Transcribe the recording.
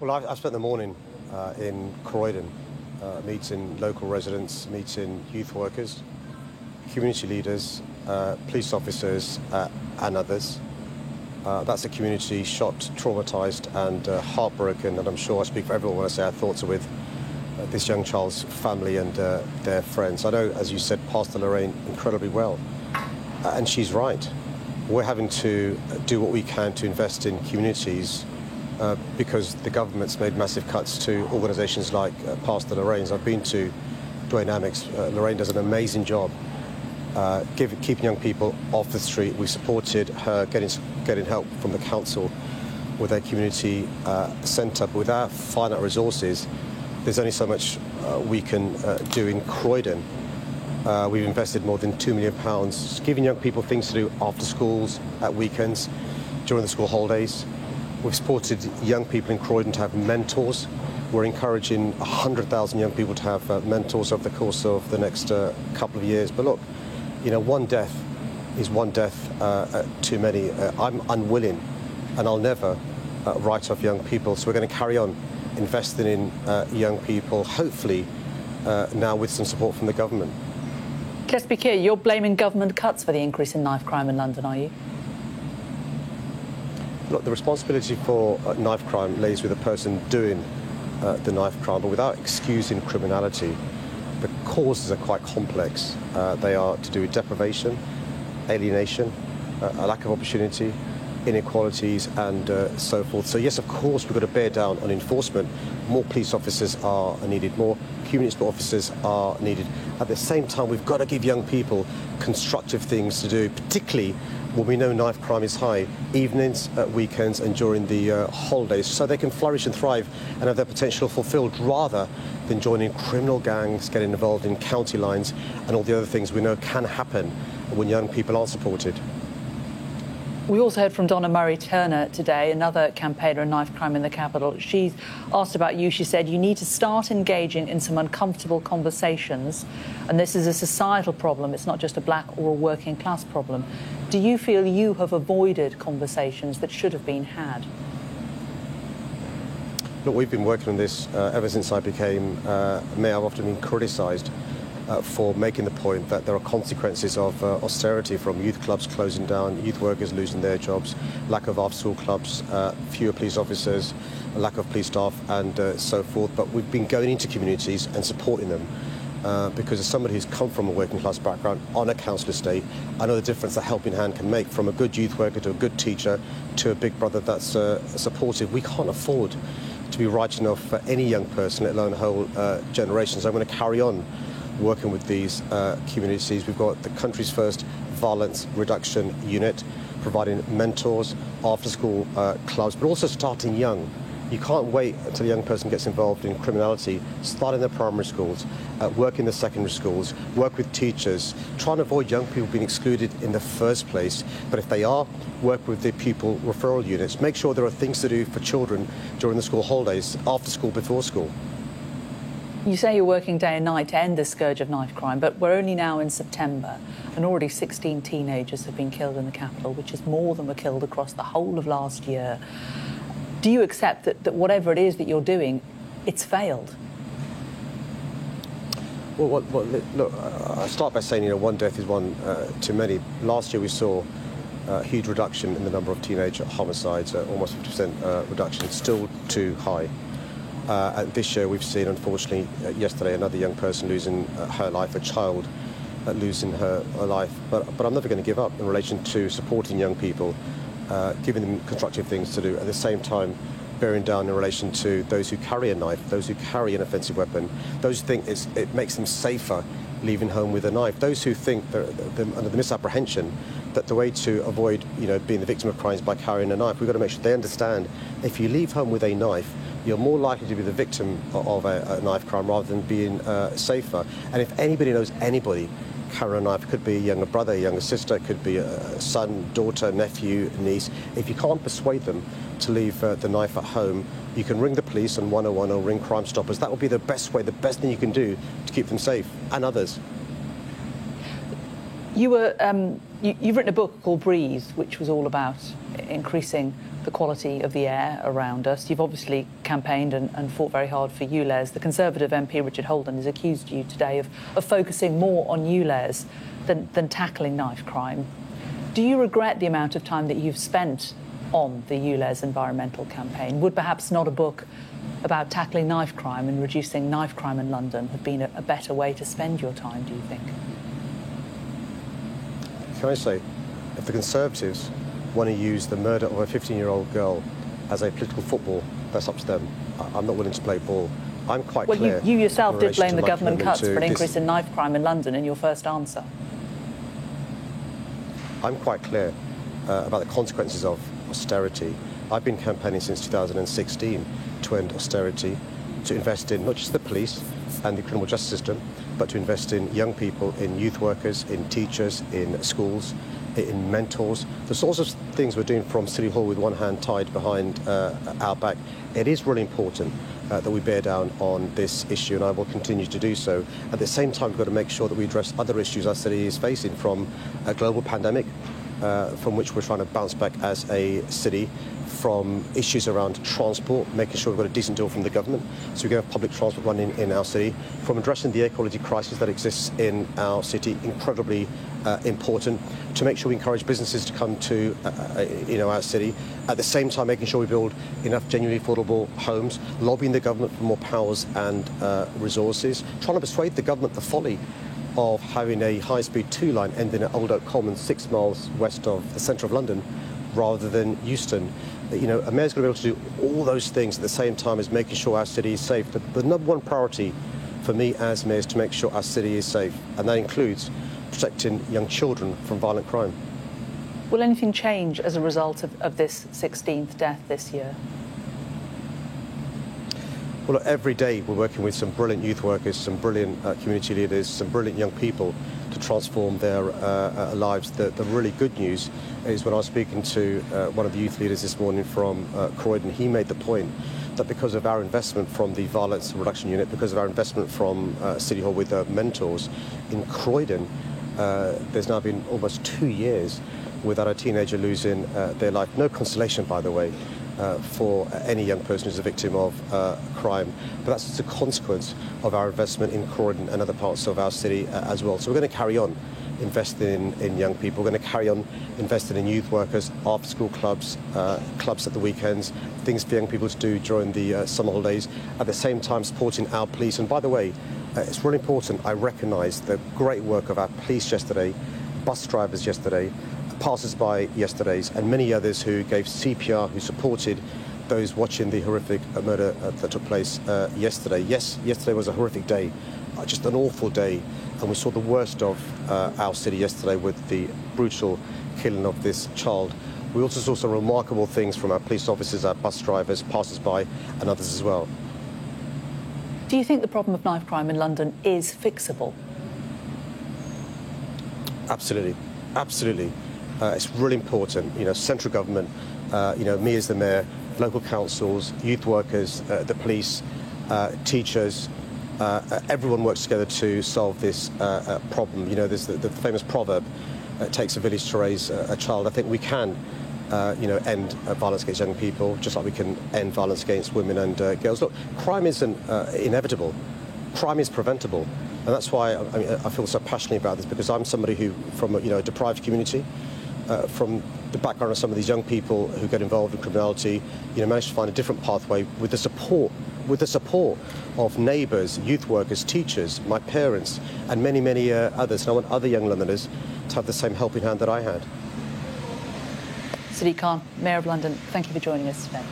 Well, I've spent the morning in Croydon, meeting local residents, meeting youth workers, community leaders, police officers and others. That's a community shocked, traumatised and heartbroken, and I'm sure I speak for everyone when I say our thoughts are with this young child's family and their friends. I know, as you said, Pastor Lorraine incredibly well, and she's right. We're having to do what we can to invest in communities because the government's made massive cuts to organisations like Pastor Lorraine's. I've been to Dynamics. Lorraine does an amazing job keeping young people off the street. We supported her getting help from the council with their community centre. But with our finite resources, there's only so much we can do in Croydon. We've invested more than £2 million, giving young people things to do after schools, at weekends, during the school holidays. We've supported young people in Croydon to have mentors. We're encouraging 100,000 young people to have mentors over the course of the next couple of years. But look, you know, one death is one death too many. I'm unwilling, and I'll never write off young people. So we're going to carry on investing in young people, hopefully now with some support from the government. Let's be clear, you're blaming government cuts for the increase in knife crime in London, are you? Look, the responsibility for knife crime lays with the person doing the knife crime, but without excusing criminality. The causes are quite complex. They are to do with deprivation, alienation, a lack of opportunity, inequalities and so forth. So yes, of course, we've got to bear down on enforcement. More police officers are needed, more community support officers are needed. At the same time, we've got to give young people constructive things to do, particularly when we know knife crime is high, evenings, weekends and during the holidays, so they can flourish and thrive and have their potential fulfilled rather than joining criminal gangs, getting involved in county lines and all the other things we know can happen when young people aren't supported. We also heard from Donna Murray-Turner today, another campaigner in knife crime in the capital. She's asked about you. She said you need to start engaging in some uncomfortable conversations, and this is a societal problem. It's not just a black or a working class problem. Do you feel you have avoided conversations that should have been had? Look, we've been working on this ever since I became mayor. I've often been criticised for making the point that there are consequences of austerity, from youth clubs closing down, youth workers losing their jobs, lack of after-school clubs, fewer police officers, a lack of police staff and so forth. But we've been going into communities and supporting them because as somebody who's come from a working class background on a council estate, I know the difference a helping hand can make, from a good youth worker to a good teacher to a big brother that's supportive. We can't afford to be writing off for any young person, let alone whole generations. I'm going to carry on working with these communities. We've got the country's first violence reduction unit, providing mentors, after-school clubs, but also starting young. You can't wait until a young person gets involved in criminality. Start in their primary schools, work in the secondary schools, work with teachers, try and avoid young people being excluded in the first place. But if they are, work with the pupil referral units. Make sure there are things to do for children during the school holidays, after school, before school. You say you're working day and night to end the scourge of knife crime, but we're only now in September and already 16 teenagers have been killed in the capital, which is more than were killed across the whole of last year. Do you accept that whatever it is that you're doing, it's failed? Well, look, I'll start by saying, one death is one too many. Last year we saw a huge reduction in the number of teenage homicides, almost 50% reduction. It's still too high. And this year we've seen, unfortunately, yesterday another young person losing her life, a child losing her life. But I'm never going to give up in relation to supporting young people, giving them constructive things to do, at the same time bearing down in relation to those who carry a knife, those who carry an offensive weapon, those who think it makes them safer leaving home with a knife, those who think they're under the misapprehension that the way to avoid being the victim of crimes by carrying a knife. We've got to make sure they understand if you leave home with a knife, you're more likely to be the victim of a knife crime rather than being safer. And if anybody knows anybody carrying a knife, it could be a younger brother, a younger sister, it could be a son, daughter, nephew, niece. If you can't persuade them to leave the knife at home, you can ring the police on 101 or ring Crime Stoppers. That would be the best way, the best thing you can do to keep them safe and others. You were You've written a book called Breathe, which was all about increasing the quality of the air around us. You've obviously campaigned and fought very hard for ULEZ. The Conservative MP Richard Holden has accused you today of focusing more on ULEZ than tackling knife crime. Do you regret the amount of time that you've spent on the ULEZ environmental campaign? Would perhaps not a book about tackling knife crime and reducing knife crime in London have been a better way to spend your time, do you think? Can I say, if the Conservatives want to use the murder of a 15-year-old girl as a political football, that's up to them. I'm not willing to play ball. I'm quite clear. Well, you yourself did blame the government cuts for an this increase in knife crime in London in your first answer. I'm quite clear about the consequences of austerity. I've been campaigning since 2016 to end austerity, to invest in not just the police and the criminal justice system, but to invest in young people, in youth workers, in teachers, in schools, in mentors. The sorts of things we're doing from City Hall with one hand tied behind our back. It is really important that we bear down on this issue, and I will continue to do so. At the same time, we've got to make sure that we address other issues our city is facing, from a global pandemic, from which we're trying to bounce back as a city, from issues around transport, making sure we've got a decent deal from the government so we can have public transport running in our city, from addressing the air quality crisis that exists in our city, incredibly important, to make sure we encourage businesses to come to our city, at the same time making sure we build enough genuinely affordable homes, lobbying the government for more powers and resources, trying to persuade the government the folly of having a high-speed 2 line ending at Old Oak Common 6 miles west of the centre of London rather than Euston. You know, a mayor's going to be able to do all those things at the same time as making sure our city is safe. The number one priority for me as mayor is to make sure our city is safe, and that includes protecting young children from violent crime. Will anything change as a result of this 16th death this year? Well, look, every day we're working with some brilliant youth workers, some brilliant community leaders, some brilliant young people to transform their lives. The really good news is when I was speaking to one of the youth leaders this morning from Croydon, he made the point that because of our investment from the Violence Reduction Unit, because of our investment from City Hall with mentors in Croydon, there's now been almost 2 years without a teenager losing their life. No consolation, by the way, for any young person who's a victim of crime. But that's just a consequence of our investment in Croydon and other parts of our city as well. So we're going to carry on investing in young people. We're going to carry on investing in youth workers, after-school clubs, clubs at the weekends, things for young people to do during the summer holidays, at the same time supporting our police. And by the way, it's really important, I recognise the great work of our police yesterday, bus drivers yesterday, passers-by yesterday, and many others who gave CPR, who supported those watching the horrific murder that took place yesterday. Yes, yesterday was a horrific day, just an awful day, and we saw the worst of our city yesterday with the brutal killing of this child. We also saw some remarkable things from our police officers, our bus drivers, passers-by, and others as well. Do you think the problem of knife crime in London is fixable? Absolutely, absolutely. It's really important. You know, central government, me as the mayor, local councils, youth workers, the police, teachers, everyone works together to solve this problem. You know, there's the famous proverb, it takes a village to raise a child. I think we can, end violence against young people, just like we can end violence against women and girls. Look, crime isn't inevitable. Crime is preventable. And that's why I feel so passionately about this, because I'm somebody who, from a deprived community, from the background of some of these young people who get involved in criminality, managed to find a different pathway with the support of neighbours, youth workers, teachers, my parents, and many, many others. And I want other young Londoners to have the same helping hand that I had. Sadiq Khan, Mayor of London, thank you for joining us today.